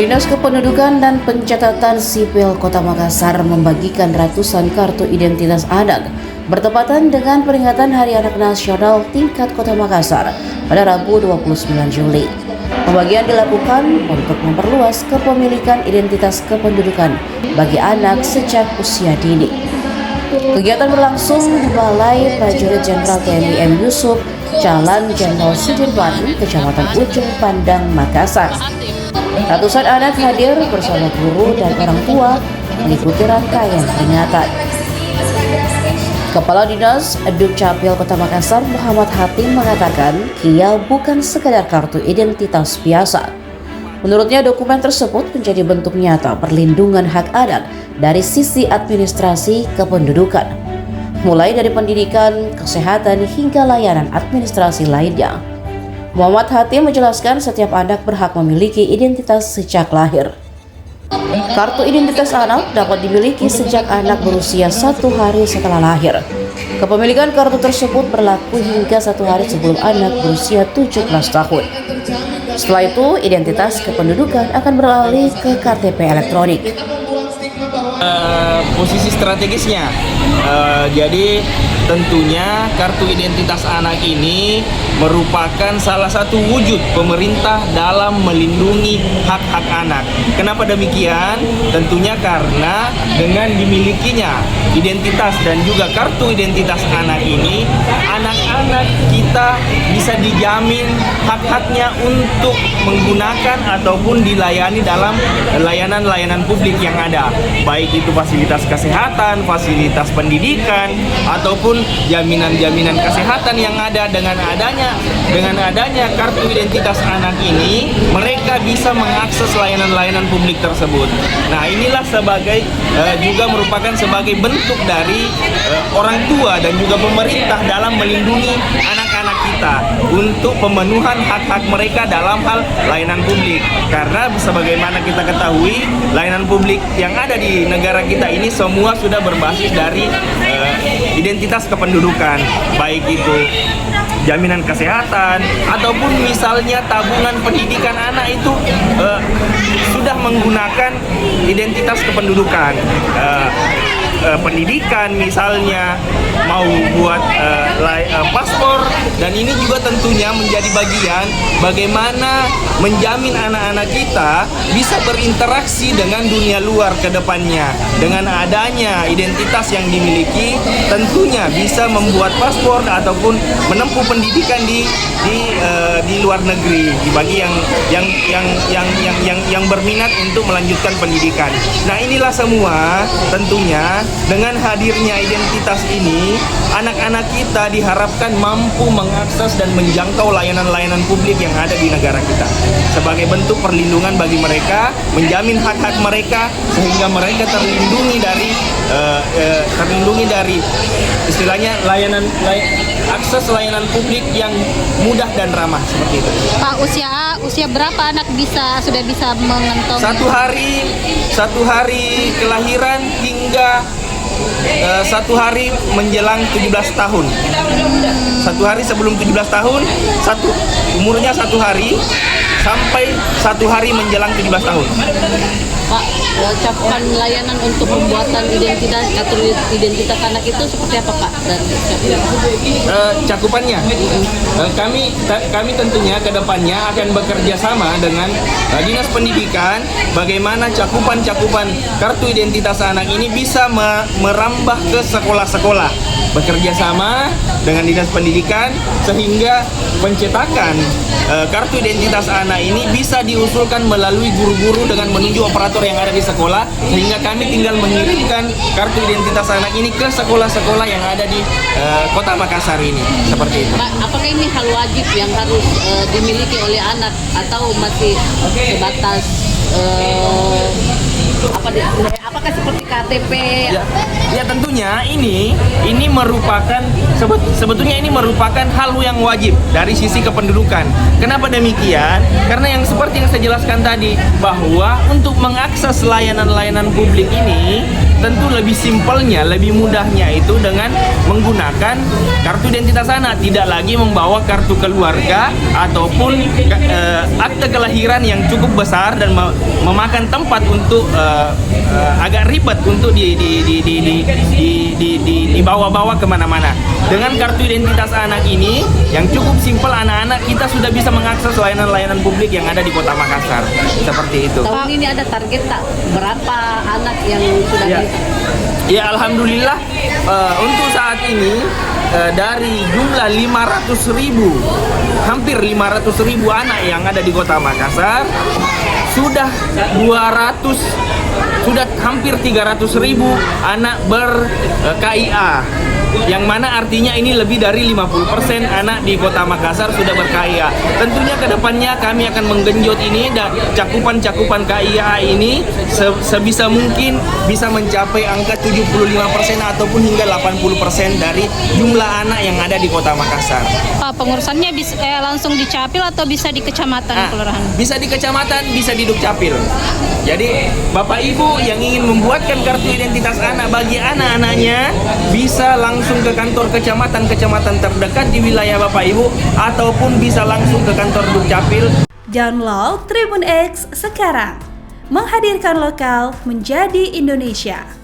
Dinas Kependudukan dan Pencatatan Sipil Kota Makassar membagikan ratusan kartu identitas anak bertepatan dengan peringatan Hari Anak Nasional tingkat Kota Makassar pada Rabu 29 Juli. Pembagian dilakukan untuk memperluas kepemilikan identitas kependudukan bagi anak sejak usia dini. Kegiatan berlangsung di Balai Prajurit Jenderal TNI M. Yusuf, Jalan Jenderal Sudirman, Kecamatan Ujung Pandang, Makassar. Ratusan anak hadir bersama guru dan orang tua mengikuti rangkaian peringatan. Kepala Dinas Dukcapil Kota Makassar Muhammad Hatim mengatakan, KIA bukan sekadar kartu identitas biasa. Menurutnya dokumen tersebut menjadi bentuk nyata perlindungan hak anak dari sisi administrasi kependudukan, mulai dari pendidikan, kesehatan, hingga layanan administrasi lainnya. Muhammad Hatim menjelaskan setiap anak berhak memiliki identitas sejak lahir. Kartu identitas anak dapat dimiliki sejak anak berusia 1 hari setelah lahir. Kepemilikan kartu tersebut berlaku hingga 1 hari sebelum anak berusia 17 tahun. Setelah itu, identitas kependudukan akan beralih ke KTP elektronik. Posisi strategisnya, jadi tentunya kartu identitas anak ini merupakan salah satu wujud pemerintah dalam melindungi hak-hak anak. Kenapa demikian? Tentunya karena dengan dimilikinya identitas dan juga kartu identitas anak ini, anak-anak kita bisa dijamin hak-haknya untuk menggunakan ataupun dilayani dalam layanan-layanan publik yang ada, baik itu fasilitas kesehatan, fasilitas pendidikan, ataupun jaminan-jaminan kesehatan yang ada. Dengan adanya kartu identitas anak ini, mereka bisa mengakses layanan-layanan publik tersebut. Nah, inilah sebagai juga merupakan sebagai bentuk dari orang tua dan juga pemerintah dalam melindungi anak-anak kita untuk pemenuhan hak-hak mereka dalam hal layanan publik. Karena sebagaimana kita ketahui, layanan publik yang ada di negara kita ini semua sudah berbasis dari identitas kependudukan, baik itu jaminan kesehatan ataupun misalnya tabungan pendidikan anak itu sudah menggunakan identitas kependudukan. Pendidikan misalnya mau buat paspor, dan ini juga tentunya menjadi bagian bagaimana menjamin anak-anak kita bisa berinteraksi dengan dunia luar ke depannya. Dengan adanya identitas yang dimiliki, tentunya bisa membuat paspor ataupun menempuh pendidikan di luar negeri bagi yang berminat untuk melanjutkan pendidikan. Nah, inilah semua tentunya dengan hadirnya identitas ini, anak-anak kita diharapkan mampu mengakses dan menjangkau layanan-layanan publik yang ada di negara kita. Sebagai bentuk perlindungan bagi mereka, menjamin hak-hak mereka sehingga mereka terlindungi dari istilahnya akses layanan publik yang mudah dan ramah seperti itu. Pak, usia berapa anak sudah bisa mengantongi? Satu hari kelahiran hingga 1 hari menjelang 17 tahun. 1 hari sebelum 17 tahun, umurnya 1 hari sampai 1 hari menjelang 17 tahun. Pak, cakupan layanan untuk pembuatan identitas atau identitas anak itu seperti apa, Pak? Dan cakupannya, kami tentunya ke depannya akan bekerja sama dengan Dinas Pendidikan bagaimana cakupan kartu identitas anak ini bisa merambah ke sekolah-sekolah. Bekerja sama dengan Dinas Pendidikan sehingga pencetakan kartu identitas anak ini bisa diusulkan melalui guru-guru dengan menunjuk operator yang ada di sekolah, sehingga kami tinggal mengirimkan kartu identitas anak ini ke sekolah-sekolah yang ada di Kota Makassar ini, seperti itu. Pak, apakah ini hal wajib yang harus dimiliki oleh anak atau masih sebatas apakah seperti KTP? Ya tentunya ini merupakan sebetulnya ini merupakan hal yang wajib dari sisi kependudukan. Kenapa demikian? Karena yang seperti yang saya jelaskan tadi, bahwa untuk mengakses layanan-layanan publik ini tentu lebih simpelnya, lebih mudahnya itu dengan menggunakan kartu identitas anak, tidak lagi membawa kartu keluarga ataupun akte kelahiran yang cukup besar dan memakan tempat untuk agak ribet untuk dibawa-bawa kemana-mana. Dengan kartu identitas anak ini yang cukup simpel, anak-anak kita sudah bisa mengakses layanan-layanan publik yang ada di Kota Makassar. Seperti itu. Tahun ini ada target tak? Berapa anak yang sudah Ya, alhamdulillah untuk saat ini dari jumlah 500.000, hampir 500.000 anak yang ada di Kota Makassar, sudah hampir 300.000 anak ber-KIA, yang mana artinya ini lebih dari 50% anak di Kota Makassar sudah ber-KIA. Tentunya ke depannya kami akan menggenjot ini dan cakupan KIA ini sebisa mungkin bisa mencapai angka 75% ataupun hingga 80% dari jumlah anak yang ada di Kota Makassar. Pak, pengurusannya bisa langsung di Capil atau bisa di kecamatan, kelurahan? Bisa di kecamatan, bisa di Dukcapil. Jadi Bapak Ibu yang ingin membuatkan kartu identitas anak bagi anak-anaknya bisa langsung ke kantor kecamatan terdekat di wilayah Bapak Ibu ataupun bisa langsung ke kantor Dukcapil. Download Tribun X sekarang, menghadirkan lokal menjadi Indonesia.